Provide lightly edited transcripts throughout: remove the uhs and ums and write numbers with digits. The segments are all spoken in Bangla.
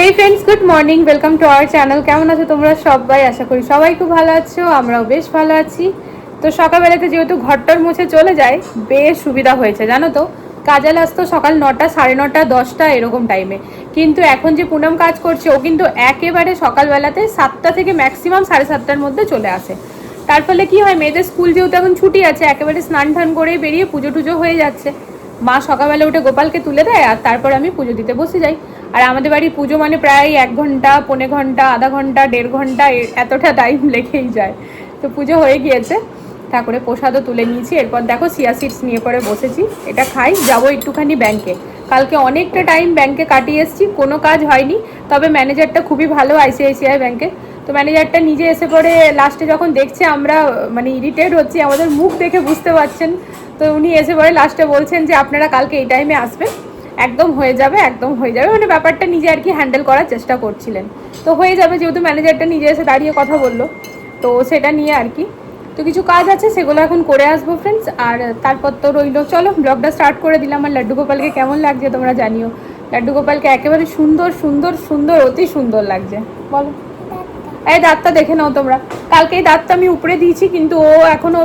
Hey friends, good morning, welcome to our channel. কেমন আছো তোমরা সবাই? আশা করি সবাই খুব ভালো আছো, আমরাও বেশ ভালো আছি। তো সকালবেলাতে যেহেতু ঘরটার মুছে চলে যায়, বেশ সুবিধা হয়েছে জানো তো। কাজে আসতো সকাল 9টা, 9:30, 10টা এরকম টাইমে, কিন্তু এখন যে পুনম কাজ করছে ও কিন্তু একেবারে সকালবেলাতে 7টা থেকে ম্যাক্সিমাম 7:30টার মধ্যে চলে আসে। তার ফলে কি হয়, মেয়েদের স্কুল যেহেতু এখন ছুটি আছে, একেবারে স্নান টান করেই বেরিয়ে পুজো টুজো হয়ে যাচ্ছে। মা সকালবেলা উঠে গোপালকে তুলে দেয় আর তারপর আমি পুজো দিতে বসে যাই। আর আমাদের বাড়ির পুজো মানে প্রায় 1 ঘন্টা, পৌনে ঘন্টা, আধা ঘন্টা, 1.5 ঘন্টা এতটা টাইম লেগেই যায়। তো পুজো হয়ে গিয়েছে, ঠাকুরের প্রসাদও তুলে নিয়েছি। এরপর দেখো সিয়া সিডস নিয়ে পরে বসেছি, এটা খাই, যাবো একটুখানি ব্যাংকে। কালকে অনেকটা টাইম ব্যাংকে কাটিয়ে এসেছি, কোনো কাজ হয়নি। তবে ম্যানেজারটা খুবই ভালো, আইসিআইসিআই ব্যাংকে। তো ম্যানেজারটা নিজে এসে পরে লাস্টে যখন দেখছে আমরা মানে ইরিটেট হচ্ছি, আমাদের মুখ দেখে বুঝতে পারছেন। তো উনি এসে পরে লাস্টে বলছেন যে আপনারা কালকে এই টাইমে আসবেন, একদম হয়ে যাবে, একদম হয়ে যাবে, মানে ব্যাপারটা নিজে আর কি হ্যান্ডেল করার চেষ্টা করছিলেন। তো হয়ে যাবে, যেহেতু ম্যানেজারটা নিজে এসে দাঁড়িয়ে কথা বললো, তো সেটা নিয়ে আর কি। তো কিছু কাজ আছে, সেগুলো এখন করে আসবো ফ্রেন্ডস। আর তারপর তো রইলো, চলো ব্লগটা স্টার্ট করে দিলাম। আর লাড্ডু গোপালকে কেমন লাগছে তোমরা জানিও। লাড্ডু গোপালকে একেবারে সুন্দর সুন্দর সুন্দর, অতি সুন্দর লাগছে। বলো, এই দাঁতটা দেখে নাও তোমরা। কালকে এই দাঁতটা আমি উপরে দিয়েছি, কিন্তু ও এখনো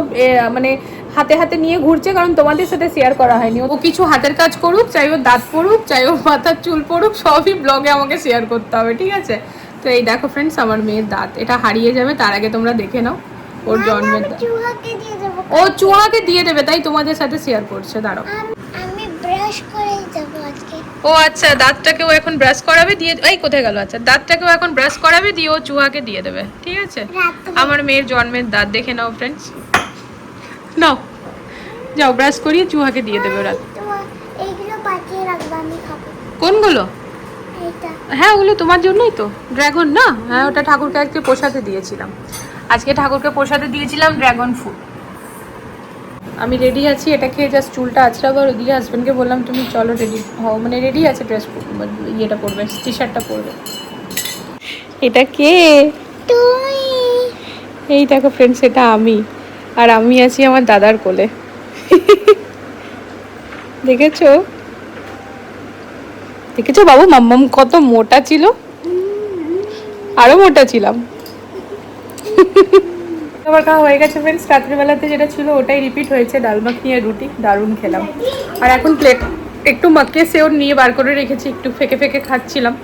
মানে হাতে হাতে নিয়ে ঘুরছে, কারণ তোমাদের সাথে শেয়ার করা হয়নি। ও কিছু হাতের কাজ করুক, চাই ও দাঁত পড়ুক, চাই ও মাথার চুল পড়ুক, সবই ব্লগে আমাকে শেয়ার করতে হবে, ঠিক আছে? তো এই দেখো ফ্রেন্ডস, আমার মেয়ের দাঁত, এটা হারিয়ে যাবে, তার আগে তোমরা দেখে নাও ওর জন্মের দাঁত। ও চুহাকে দিয়ে দেবে, তাই তোমাদের সাথে শেয়ার করছে, দাঁড়াও। আমি ব্রাশ করে যাব আজকে। ও আচ্ছা, দাঁতটাকেও এখন ব্রাশ করাবে, দিয়ে এই কোথায় গেল? আচ্ছা, দাঁতটাকেও এখন ব্রাশ করাবে, দিয়ে ও চুহাকে দিয়ে দেবে, ঠিক আছে? আমার মেয়ের জন্মের দাঁত দেখে নাও ফ্রেন্ডস, নাও যাও ব্রাশ করিয়ে চুহাকে দিয়ে দেবে রাত। এইগুলো পাঠিয়ে রাখবো, আমি খাবো। কোনগুলো? এইটা। হ্যাঁ, ওগুলো তোমার জন্যই তো, ড্রাগন না? হ্যাঁ, ওটা ঠাকুরকে আজকে প্রসাদে দিয়েছিলাম। আজকে ঠাকুরকে প্রসাদে দিয়েছিলাম ড্রাগন ফ্রুট। আমি রেডি আছি, এটা খেয়ে জাস্ট চুলটা আছড়াবো। আর ওদিকে হাজব্যান্ডকে বললাম তুমি চলো রেডি হও, মানে রেডি আছে, ড্রেস ইয়েটা পরবে, টি শার্টটা পরবে। এটা কে? তুই। এই দেখো ফ্রেন্ডস, এটা আমি। আর আমি আছি আমার দাদার কোলে। দেখেছো দেখেছো বাবু, মাম্মাম কত মোটা ছিল, আরো মোটা ছিলাম। খাবার খাওয়া হয়ে গেছে ফ্রেন্ডস, রাত্রিবেলাতে যেটা ছিল ওটাই রিপিট হয়েছে, ডাল মাখনি আর রুটি, দারুণ খেলাম। আর এখন প্লেট একটু মাখিয়ে সেও নিয়ে বার করে রেখেছি, একটু ফেকে ফেকে খাচ্ছিলাম।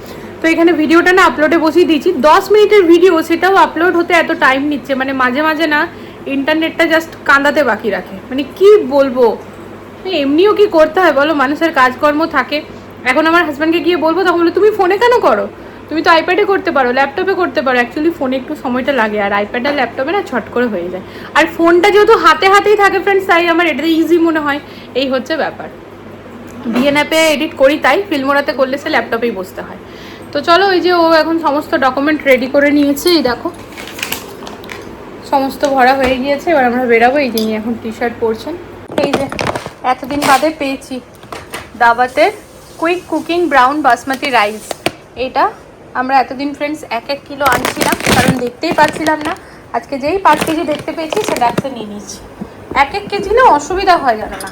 তো এখানে ভিডিওটা না আপলোডে বসিয়ে দিয়েছি, 10 মিনিটের ভিডিও, সেটাও আপলোড হতে এত টাইম নিচ্ছে, মানে মাঝে মাঝে না ইন্টারনেটটা জাস্ট কান্দাতে বাকি রাখে, মানে কি বলবো। এমনিও কি করতে হয় বলো, মানুষের কাজকর্ম থাকে। এখন আমার হাজব্যান্ডকে গিয়ে বলবো, তখন বলে তুমি ফোনে কেন করো, তুমি তো আইপ্যাডে করতে পারো, ল্যাপটপে করতে পারো। অ্যাকচুয়ালি ফোনে একটু সময়টা লাগে, আর আইপ্যাড আর ল্যাপটপে না ছট করে হয়ে যায়। আর ফোনটা যেহেতু হাতে হাতেই থাকে ফ্রেন্ডস, তাই আমার এটাতে ইজি মনে হয়, এই হচ্ছে ব্যাপার। ভিএন অ্যাপে এডিট করি, তাই ফিল্মোরাতে করলে সে ল্যাপটপেই বসতে হয়। তো চলো, ওই যে ও এখন সমস্ত ডকুমেন্ট রেডি করে নিয়েছে, এই দেখো সমস্ত ভরা হয়ে গিয়েছে। এবার আমরা বেরাবো, এই যে এখন টি শার্ট পরছেন। এই যে এতদিন বাদে পেয়েছি দাবাতের quick cooking brown basmati rice. এটা আমরা এতদিন ফ্রেন্ডস 1 কিলো আনছিলাম, কারণ দেখতেই পাচ্ছিলাম না। আজকে যেই 5 কেজি দেখতে পেয়েছি, সেটা একটা নিয়ে নিচ্ছি। 1 কেজি না অসুবিধা হয় জানো না,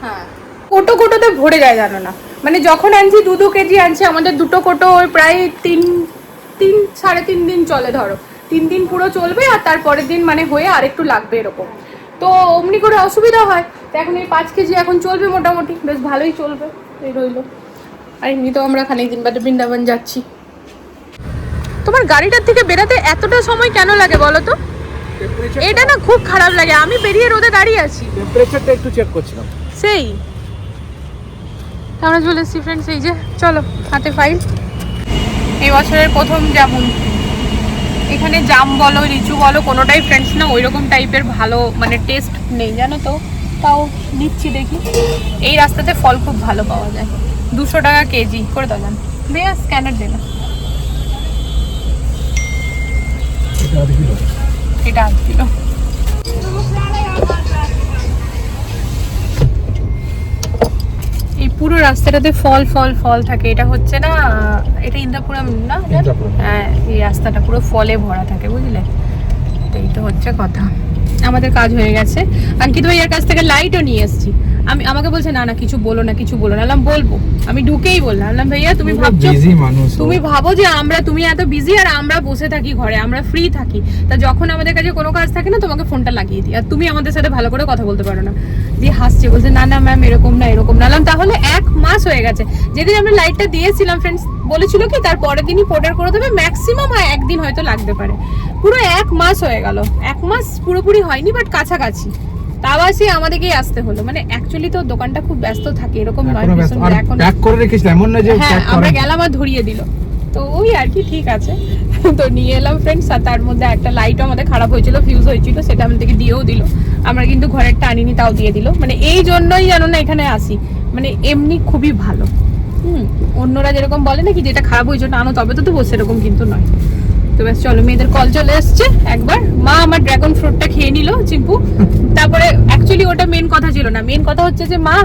হ্যাঁ কোটো কোটোতে ভরে যায় জানো না। মানে যখন আনছি 2 কেজি আনছি, আমাদের 2 কোটো ওই প্রায় 3-3.5 দিন চলে, ধরো 3 দিন পুরো চলবে, আর তারপরের দিন মানে হয়ে আর একটু লাগবে এরকম। তো অমনি করে অসুবিধা হয়। তো এখন এই 5 কেজি এখন চলবে, মোটামুটি বেশ ভালোই চলবে, এই রইলো। আর এমনি তো আমরা খানিক দিন বাদে বৃন্দাবন যাচ্ছি। তোমার গাড়িটার থেকে বেরাতে এতটা সময় কেন লাগে বলো তো? এটা না খুব খারাপ লাগে, আমি বেরিয়ে রোদে দাঁড়িয়ে আছি, টেম্পারেচারটা একটু চেক করছিলাম। সেই আমরা চলে এসেছি ফ্রেন্ডস, এই যে চলো হাতে ফাইল। এই বছরের প্রথম যেমন এখানে জাম বলো, লিচু বলো, কোনোটাই ফ্রেন্ডস না ওই রকম টাইপের ভালো মানে টেস্ট নেই জানো তো। তাও নিচ্ছি দেখি, এই রাস্তাতে ফল খুব ভালো পাওয়া যায়। 200 টাকা কেজি করে দাও, জান ভাইয়া স্ক্যানার দে না। এটা 8 কিলো। এই পুরো রাস্তাটাতে ফল ফল ফল থাকে। এটা হচ্ছে না, এটা ইন্দ্রপুরম না? হ্যাঁ, এই রাস্তাটা পুরো ফলে ভরা থাকে, বুঝলে? তো এই তো হচ্ছে কথা। আমাদের কাজ হয়ে গেছে। অঙ্কিত ভাইয়ার কাছ থেকে লাইটও নিয়ে এসেছি। আমাকে বলছে না না কিছু বলো না কিছু বলো না। বললাম বলবো, আমি ঢুকেই বললাম ভাইয়া তুমি ভাবছো তুমি ভাবো যে তুমি এত বিজি আর আমরা বসে থাকি ঘরে, আমরা ফ্রি থাকি, তা যখন আমাদের কাছে কোনো কাজ থাকে না তোমাকে ফোনটা লাগিয়ে দিই আর তুমি আমাদের সাথে ভালো করে কথা বলতে পারো না। দিয়ে হাসছে, বলছে না না ম্যাম এরকম না এরকম না। তাহলে 1 মাস হয়ে গেছে যেদিন আমরা লাইটটা দিয়েছিলাম, ফ্রেন্ডস বলেছিল কি তার পরের দিনই পোর্টার করে দেবে, ম্যাক্সিমাম একদিন হয়তো লাগতে পারে। পুরো 1 মাস হয়ে গেল, 1 মাস পুরোপুরি হয়নি বাট কাছাকাছি। তাও আসি আমাদেরকেই আসতে হলো, মানে অ্যাকচুয়ালি তো দোকানটা খুব ব্যস্ত থাকে, এরকম নয় এখন প্যাক করে রেখেছিল এমন না যে হ্যাঁ আমরা গেলাম আর ধরিয়ে দিল, তো ওই আর কি ঠিক আছে। তো নিয়ে এলাম ফ্রেন্ডস, আর তার মধ্যে একটা লাইটও আমাদের খারাপ হয়েছিল, ফিউজ হয়েছিল, সেটা আমাদেরকে দিয়েও দিল। আমরা কিন্তু ঘরেরটা আনিনি, তাও দিয়ে দিল। মানে এই জন্যই জানো না এখানে আসি, মানে এমনি খুবই ভালো। অন্যরা যেরকম বলে নাকি যেটা খারাপ হয়েছে ওটা আনো তবে তো বসে, এরকম কিন্তু নয়। তো ব্যাস চলো, মেয়েদের কল চলে এসছে একবার। মা আমার ড্রাগন ফ্রুটটা খেয়ে নিল চিম্পু। তারপরে অ্যাকচুয়ালি ওটা মেন কথা ছিল না, মেন কথা হচ্ছে যে মা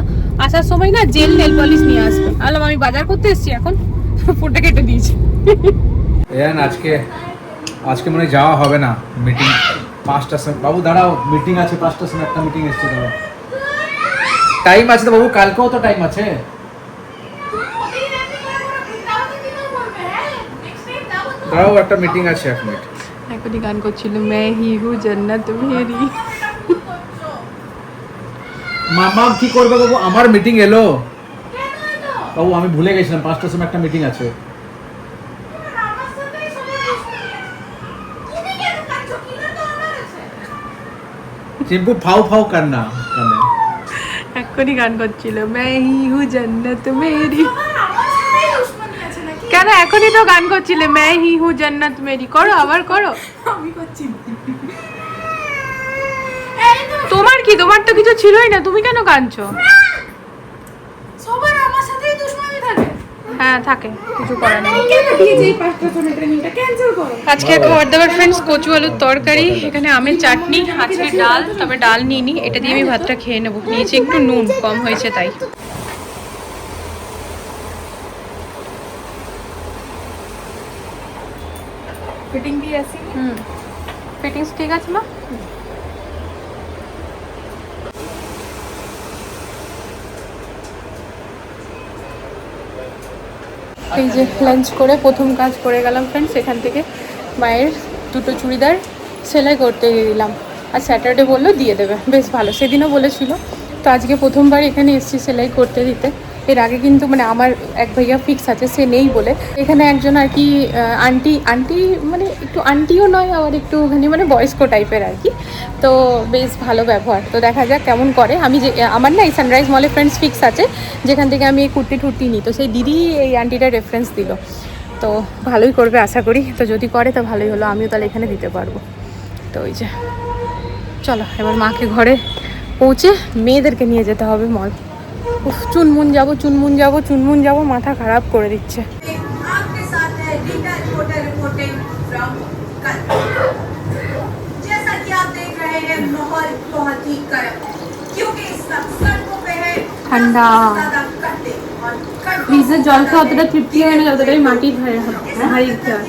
আসার সময় না জেল নেল পলিশ নিয়ে আসবে। বললাম আমি বাজার করতে এসেছি এখন, ফোনটা কেটে দিয়েছি। আজকে মনে হয় যাওয়া হবে না, মিটিং 5টার সময়। বাবু দাঁড়াও, মিটিং আছে 5টার সময়, একটা মিটিং এসছে। দাঁড়াও, টাইম আছে তো বাবু, কালকেও তো টাইম আছে। দাঁড়াও, একটা মিটিং আছে, 1 মিনিট। এখনই গান করছিল मैं ही हूँ जन्नत मेरी। মামা কি করবে বাবু, আমার মিটিং এলো বাবু, আমি ভুলে গেছিলাম 5টার সময় একটা মিটিং আছে। চিম্পু ফাউ ফাউ কান্না কানে এখনই গান করছিল मैं ही हूँ जन्नत मेरी। কেন এখনই তো গান করছিলে मैं ही हूँ जन्नत मेरी, করো আবার করো। আমি করছি, তোমার কি, তোমার তো কিছু ছিলই না, তুমি কেন কাঁদছো? সবার আমার সাথেই দুশমনি থাকে। হ্যাঁ থাকে, কিছু করার নেই। আজকে খাবার দাবার ফ্রেন্ডস, কচু আলুর তরকারি, এখানে আমের চাটনি, আজকে ডাল, তবে ডাল নিইনি, এটা দিয়ে আমি ভাতটা খেয়ে নেবো। নিয়েছি একটু নুন কম হয়েছে তাই। ফিটিং দিয়ে আসি। ফিটিংস ঠিক আছে মা? এই যে লাঞ্চ করে প্রথম কাজ করে গেলাম ফ্রেন্ডস, এখান থেকে মায়ের 2টো চুড়িদার সেলাই করতে দিয়ে দিলাম। আর স্যাটারডে বললো দিয়ে দেবে, বেশ ভালো, সেদিনও বলেছিল। তো আজকে প্রথমবার এখানে এসেছি সেলাই করতে দিতে। এর আগে কিন্তু মানে আমার এক ভাইয়া ফিক্স আছে, সে নেই বলে এখানে একজন আর কি আন্টি মানে একটু আন্টিও নয় আবার একটুখানি মানে বয়স্ক টাইপের আর কি। তো বেশ ভালো ব্যবহার, তো দেখা যাক কেমন করে। আমি যে আমার না এই সানরাইজ মলে ফ্রেন্ডস ফিক্স আছে যেখান থেকে আমি এই কুর্তি টুর্তি নিই, তো সেই দিদি এই আন্টিটার রেফারেন্স দিল, তো ভালোই করবে আশা করি। তো যদি করে তো ভালোই হলো, আমিও তাহলে এখানে দিতে পারবো। তো ওই যে চলো এবার মাকে ঘরে পৌঁছে মেয়েদেরকে নিয়ে যেতে হবে মল। চুনমুন যাবো, মাথা খারাপ করে দিচ্ছে। ঠান্ডা, ফ্রিজের জল খেয়ে অতটা তৃপ্তি হয় না যতটাই মাটির হাঁড়ির খায়।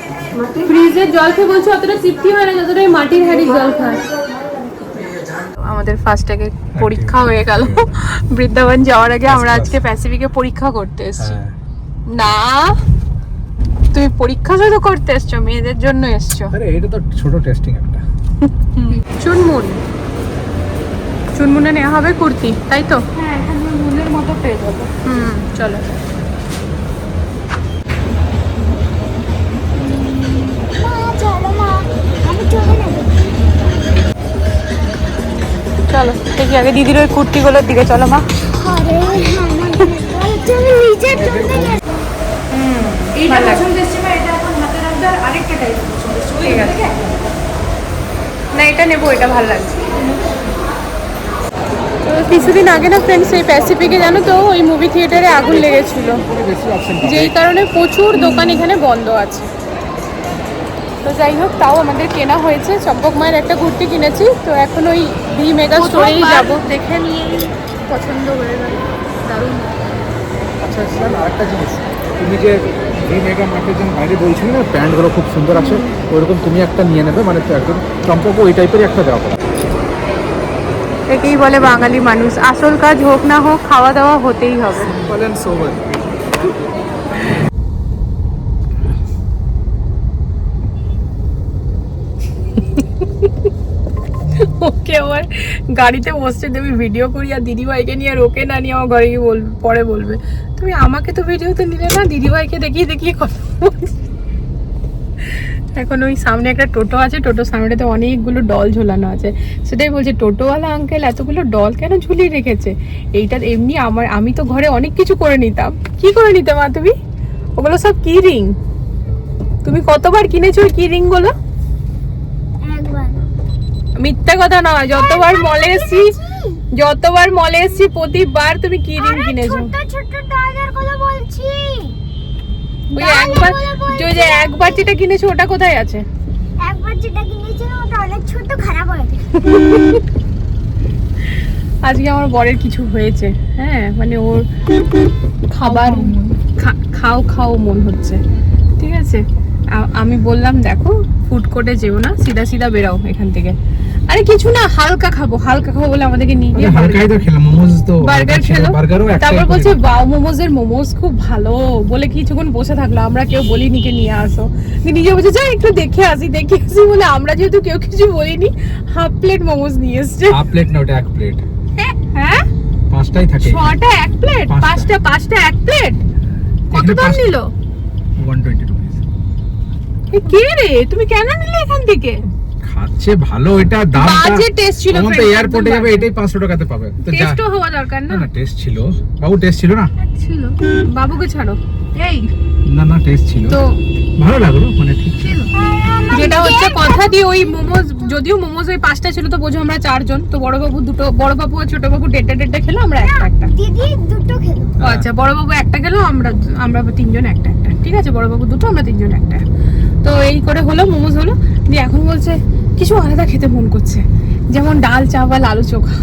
ফ্রিজের জল খেয়ে বলছো অতটা তৃপ্তি হয় না যতটাই মাটির হাঁড়ির জল খায়। আমাদের ফার্স্ট আগে পরীক্ষা হয়ে গেল বৃন্দাবন যাওয়ার আগে। আমরা আজকে প্যাসিফিকে পরীক্ষা করতে এসেছি। না তুমি পরীক্ষা শুধু করতে এসছো, মেয়েদের জন্য এসছো। আরে এটা তো ছোট টেস্টিং একটা। চুনমুনে নেওয়া হবে কুর্তি, তাই তো? হ্যাঁ এখানে মুনের মতো পেয়ে যাবো। চলো চলো দেখি আগে দিদির ওই কুর্তিগুলোর দিকে। চলো মা। না এটা নেবো, এটা ভালো লাগছে। কিছুদিন আগে না ফ্রেন্ডস এই প্যাসিফিকে জানো তো ওই মুভি থিয়েটারে আগুন লেগেছিল, যেই কারণে প্রচুর দোকান এখানে বন্ধ আছে। তো যাই হোক, তাও আমাদের কেনা হয়েছে। চম্পক মায়ের একটা কুর্তি কিনেছি, তো এখন ওই ভি মেগা স্টোরেই যাবো, দেখে নিয়ে পছন্দ হয়ে গেল, দারুণ। আচ্ছা স্যার, আরেকটা জিনিস, তুমি যে এই মেগা মার্কেট যেন বাইরে বলছিলে না প্যান্টগুলো খুব সুন্দর আছে, ওইরকম তুমি একটা নিয়ে নেবে, মানে তো একদম চম্পক ওই টাইপেরই একটা দেওয়া হবে। একেই বলে বাঙালি মানুষ, আসল কাজ হোক না হোক খাওয়া দাওয়া হতেই হবে। বলেন সোবার। ওকে আমার গাড়িতে বসছে, তুমি ভিডিও করি আর দিদিভাইকে নিয়ে আর ওকে না নিয়ে আমার ঘরে গিয়ে পরে বলবে তুমি আমাকে তো ভিডিওতে নিলে না, দিদিভাইকে দেখিয়ে দেখিয়ে কথা বলছি। এখন ওই সামনে একটা টোটো আছে, টোটোর সামনেটাতে অনেকগুলো ডল ঝোলানো আছে, সেটাই বলছে টোটোওয়ালা আঙ্কেল এতগুলো ডল কেন ঝুলিয়ে রেখেছে। এইটা এমনি আমি তো ঘরে অনেক কিছু করে নিতাম। কি করে নিতে মা তুমি? ওগুলো সব কি রিং? তুমি কতবার কিনেছো ওই কি রিং গুলো? একবার। মিথ্যা কথা নয়, যতবার মলে এসছি প্রতিবার তুমি কি রিং কিনেছো। ছোট ছোট ডালের কথা বলছি। ওই একবার যেটা কিনেছো ওটা কোথায় আছে? একবার যেটা কিনেছিলাম ওটা অনেক ছোট, খারাপ হয়ে গেছে। আজকে আমার বরের কিছু হয়েছে, হ্যাঁ মানে ওর খাবার খাও মন হচ্ছে, ঠিক আছে। আমি বললাম দেখো ফুড কোর্টে যেও না, সিধা সিধা বেরাও এখান থেকে। আরে কিছু না, হালকা খাবো বলে আমাদেরকে নিয়ে গিয়ে হালকাই তো খেলাম, মোমোস তো বার্গার খেলো। বার্গারও একটা, তারপর বলছে বাও মোমোস খুব ভালো বলে কিছুক্ষণ বসে থাকলো, আমরা কেউ বলিনি কে নিয়ে আসো, নিজে বলছে যা একটু দেখে আসি বলে আমরা যেহেতু কেউ কিছু বলিনি, হাফ প্লেট মোমোস নিয়ে এসছে। হাফ প্লেট না, ওটা এক প্লেট। হ্যাঁ পাঁচটাই থাকে, ছটা এক প্লেট, পাঁচটা এক প্লেট। কত দাম নিল? 120 রুপিস। কে রে তুমি কেন নিলে এখান থেকে? খাচ্ছে ভালো, এটা দামটা বাজে টেস্ট ছিল, তোমার তো এয়ারপোর্টে যাবে এটাই 500 টাকাতে পাবে, তো যা টেস্টও হওয়া দরকার না। না টেস্ট ছিল বাবু, টেস্ট ছিল না? ছিল, বাবুকে ছাড়ো। এই না টেস্ট ছিল তো ভালো লাগলো, মানে ঠিক ছিল। যেটা হচ্ছে কথা দিয়ে ওই মোমোস, যদিও মোমোস ওই 5টা ছিল তো বোঝো আমরা 4 জন, তো বড় বাবু দুটো, বড় বাবু আর ছোট বাবু ডেটটা খেলো, আমরা একটা। দিদি দুটো খেলো। ও আচ্ছা, বড় বাবু একটা খেলো, আমরা 3 জন একটা, ঠিক আছে। বড় বাবু দুটো, আমরা 3 জন একটা। তো এই করে হলো, মোমোস হলো, দিয়ে এখন বলছে কিছু আলাদা খেতে মন করছে, যেমন ডাল চাওয়াল আলু চোখা,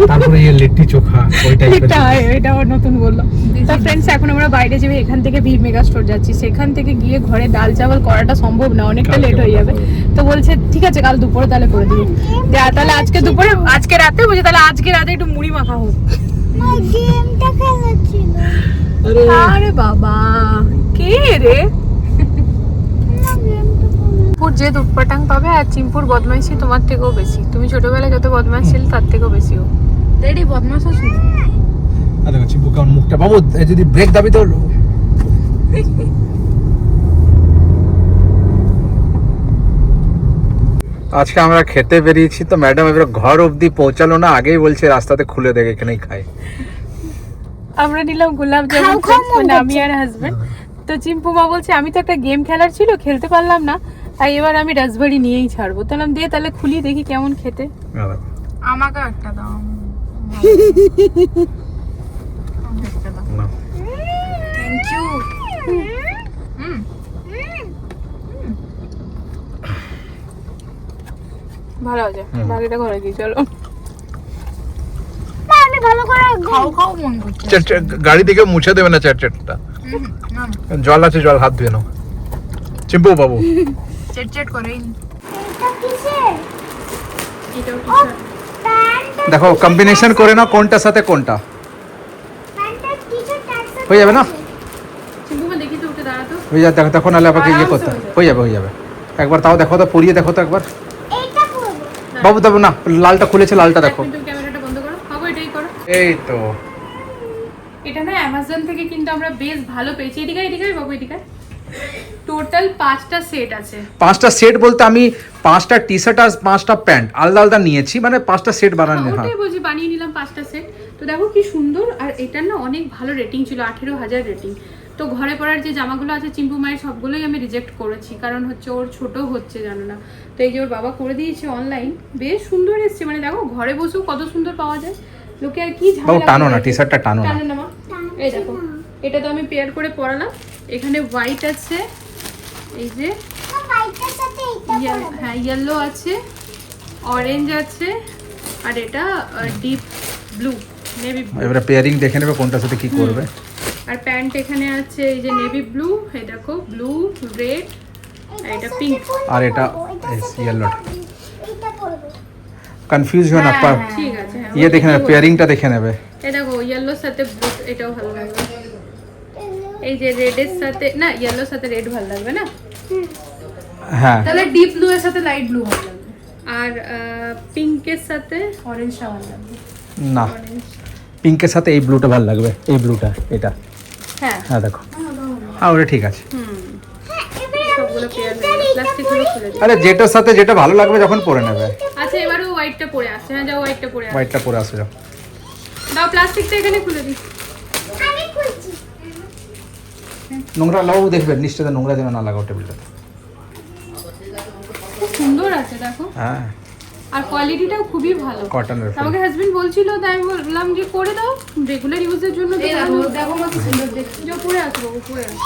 তারপরে এই লিট্টি চোখা ওই টাইপের। এটা আবার নতুন বললো। তো ফ্রেন্ডস এখন আমরা বাইরে যাবে, এখান থেকে ভি মেগা স্টোর যাচ্ছি, সেখান থেকে গিয়ে ঘরে ডাল চাওয়াল করাটা সম্ভব না, অনেকটা লেট হয়ে যাবে। তো বলছে ঠিক আছে কাল দুপুরে তাহলে করে দিই। তাহলে আজকে দুপুরে, আজকে রাতে বলছে তাহলে আজকে রাতে একটু মুড়ি মাখা হোক। গেমটা খেলাচ্ছিল। আরে বাবা কে রে? চিম্পুর যে উৎপাটাং পাবে, আর চিম্পুর বদমাইশি তোমার থেকেও বেশি। তুমি ছোটবেলায় যত বদমাইশ ছিল তার থেকেও বেশি ও। রেডি বদমাশ আছে। আরে চিম্পু কারণ মুখটা বাবু যদি ব্রেক দাবি তো। আজকে আমরা খেতে বেরিয়েছি, তো ম্যাডাম এবার ঘর অবধি পৌঁছালো না, আগেই বলছে রাস্তাতে খুলে দেখে এখানেই খাই। আমরা নিলাম গোলাপ জামুন, মানে আমি আর হাজবেন্ড। তো চিম্পু মা বলছে আমি তো একটা গেম খেলার ছিল, খেলতে পারলাম না, তাই এবার আমি রাসবেরি নিয়েই ছাড়বো। তাহলে দিয়ে তাহলে খুলি দেখি কেমন খেতে। আমাকে একটা দাও। Thank you. ভালো আছে, বাকিটা ঘরে গিয়ে চলো। আমি ভালো করে খাও মন করছে। গাড়ি থেকে মুছে দেবে না চ্যাটটা। জল আছে, জল হাত ধুয়ে নাও চিম্পু বাবু। চেট করে এটা কিসের? প্যান্টটা দেখো কম্বিনেশন করে না কোনটার সাথে কোনটা কিসের ট্যাক্স হয়ে যাবে না, চিম্পু মা দেখি তো উঠে দাঁড়াতো। হয়ে যাবে। দেখো তখন নাহলে আপনাকে ইয়ে করতে হয়ে যাবে। একবার তাও দেখো তো, পরিয়ে দেখো তো একবার এইটা পরবো। বাবু। তবে না, লালটা খুলেছে, লালটা দেখো। তুমি ক্যামেরাটা বন্ধ করো, বাবু এটাই করো। এই তো এটা না অ্যামাজন থেকে কিন্তু আমরা বেশ ভালো পেয়েছি। এদিকে বাবু এদিকে। টোটাল 5টা সেট আছে। 5টা সেট বলতে আমি 5টা টি শার্ট আর 5টা প্যান্ট আলাদা আলাদা নিয়েছি, মানে 5টা সেট বানানো। হ্যাঁ ওটাই বলছি, বানিয়ে নিলাম 5টা সেট। তো দেখো কি সুন্দর, আর এটার না অনেক ভালো রেটিং ছিল, 18,000 রেটিং। তো ঘরে পরার যে জামাগুলো আছে চিম্পু মায়ের সবগুলোই আমি রিজেক্ট করেছি, কারণ হচ্ছে ওর ছোট হচ্ছে জানো না। তো এই যে ওর বাবা করে দিয়েছে অনলাইন, বেশ সুন্দর এসছে, মানে দেখো ঘরে বসেও কত সুন্দর পাওয়া যায়। লোকে আর কি বাবু টানো না, টি শার্টটা টানো না। না মা, এই দেখো এটা তো আমি পেয়ার করে পরালাম। এখানে হোয়াইট আছে, এই যে হোয়াইটের সাথে এইটা পরবো। হ্যাঁ ইয়েলো আছে, অরেঞ্জ আছে, আর এটা ডিপ ব্লু, নেভি ব্লু। এবারে পেয়ারিং দেখে নেবে কোনটার সাথে কি করবে। আর প্যান্ট এখানে আছে এই যে নেভি ব্লু, এই দেখো ব্লু, রেড, আর এটা পিঙ্ক। আর এটা এটার সাথে ইয়েলোটা। এইটা পরবো। কনফিউজ হয় না হ্যাঁ, ঠিক আছে হ্যাঁ, ইয়ে দেখে নেবে, ওই পেয়ারিংটা দেখে নেবে। এই দেখো ইয়েলোর সাথে ব্লু এটাও ভালো লাগবে। এই যে রেডের সাথে না ইয়েলোর সাথে রেড ভালো লাগবে না? হ্যাঁ তাহলে ডিপ ব্লু এর সাথে লাইট ব্লু ভালো লাগবে। আর পিঙ্কের সাথে অরেঞ্জটা ভালো লাগবে। না, অরেঞ্জ পিঙ্কের সাথে এই ব্লুটা ভালো লাগবে, এই ব্লুটা এটা। হ্যাঁ হ্যাঁ দেখো, হ্যাঁ ওটা ঠিক আছে। সবগুলো পেয়ার হয়ে গেছে, প্লাস্টিকগুলো খুলে দিই। আরে যেটার সাথে যেটা ভালো লাগবে যখন পরে নেবে। আচ্ছা এবারে হোয়াইটটা পরে আসছে। হ্যাঁ যাও হোয়াইটটা পরে আসছে। হোয়াইটটা পরে আসো যাও। দাও প্লাস্টিকটা এখানে খুলে দিই। আমি খুলছি। নোংরা লাগাবো, দেখবে নিশ্চয়ই নোংরা যেন না লাগাও টেবিলটাতে। খুব সুন্দর আছে দেখো, হ্যাঁ আর কোয়ালিটিটাও খুবই ভালো। কটনের ফুল। আমাকে হাজবেন্ড বলছিল, তাই আমি বললাম যে করে দাও রেগুলার ইউজের জন্য। তো দেখো কত সুন্দর দেখতে। যাও পরে আসো বাবু, পরে আসো।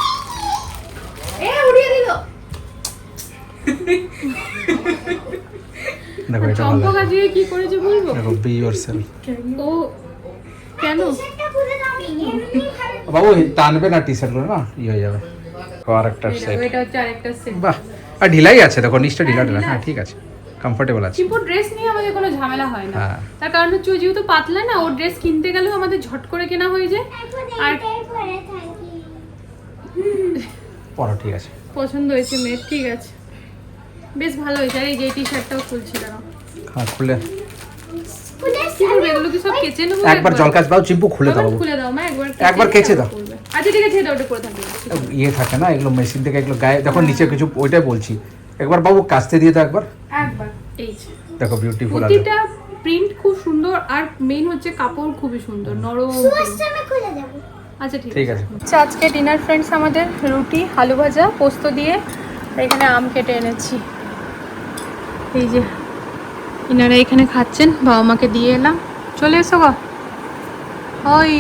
উড়িয়ে দিল। দেখো এটা ভালো চম্পক আজকে কি করেছে বলবো? দেখো, বি ইয়োরসেলফ। ও কেন? এটা খুলে দাও আমি এমনি ভালো। বাবু টানবে না টি শার্ট গুলো না, ই হয়ে যাবে। আর একটা এই সেট, দেখো, এটা হচ্ছে আরেকটা সেট। বাহ, আর ঢিলাই আছে দেখো, নিচটা ঢিলা ঢিলা। হ্যাঁ ঠিক আছে, কমফোর্টেবল আছে। চিম্পুর ড্রেস নিয়ে আমাদের কোনো ঝামেলা হয় না। হ্যাঁ। তার কারণ হচ্ছে ও যেহেতু পাতলা না, ওর ড্রেস কিনতে গেলেও আমাদের ঝট করে কেনা হয়ে যায়। আর এটাই পরে থাকি। পরো ঠিক আছে। পছন্দ হয়েছে মেয়ের, ঠিক আছে বেশ ভালো হয়েছে। আর এই যে টি শার্টটাও খুলছিল না, হ্যাঁ খুলে কি করবে এগুলো কি সব কেচে নেবো? একবার জল কাচ দাও, চিম্পু খুলে দাও বাবু। খুলে দাও মা, একবার একবার কেচে দাও। করবে। আচ্ছা ঠিক আছে, এটা ওটা করে থাকবে। ইয়ে থাকে না এগুলো মেশিন থেকে, এগুলো গায়ে দেখো নিচে কিছু, ওইটাই বলছি। একবার বাবু কাচতে দিয়ে দাও একবার। একবার এই যে দেখো বিউটিফুল আছে। প্রতিটা প্রিন্ট খুব সুন্দর, আর মেইন হচ্ছে কাপড় খুবই সুন্দর নরম। সুইচটা আমি খুলে দেবো। আচ্ছা ঠিক আছে। আচ্ছা আজকে ডিনার ফ্রেন্ডস আমাদের রুটি, আলু ভাজা, পোস্ত দিয়ে, আর এখানে আম কেটে এনেছি। এই যে ইনারা এখানে খাচ্ছেন, বাবা মাকে দিয়ে এলাম। চলে এসো গো। ওই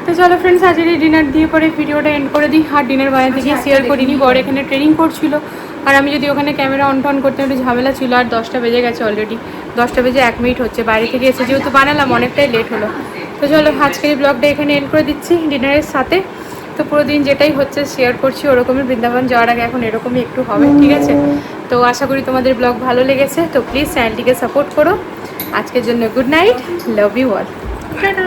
তো চলো ফ্রেন্ডস, আজকে ডিনার দিয়ে পরে ভিডিওটা এন্ড করে দিই। আর ডিনার বানাতে গিয়ে শেয়ার করিনি, বর এখানে ট্রেনিং করছিল, আর আমি যদি ওখানে ক্যামেরা অন টন করতে একটু ঝামেলা ছিল। আর 10টা বেজে গেছে অলরেডি, 10টা বেজে 1 মিনিট হচ্ছে। বাইরে থেকে এসে যেহেতু বানালাম অনেকটাই লেট হলো। তো চলো আজকের এই ব্লগটা এখানে এন্ড করে দিচ্ছি ডিনারের সাথে। তো পুরো দিন যেটাই হচ্ছে শেয়ার করছি ওরকমই। বৃন্দাবন যাওয়ার আগে এখন এরকমই একটু হবে, ঠিক আছে? তো আশা করি তোমাদের ব্লগ ভালো লেগেছে। তো প্লিজ চ্যানেলটিকে সাপোর্ট করো। আজকের জন্য good night, love you all, tata.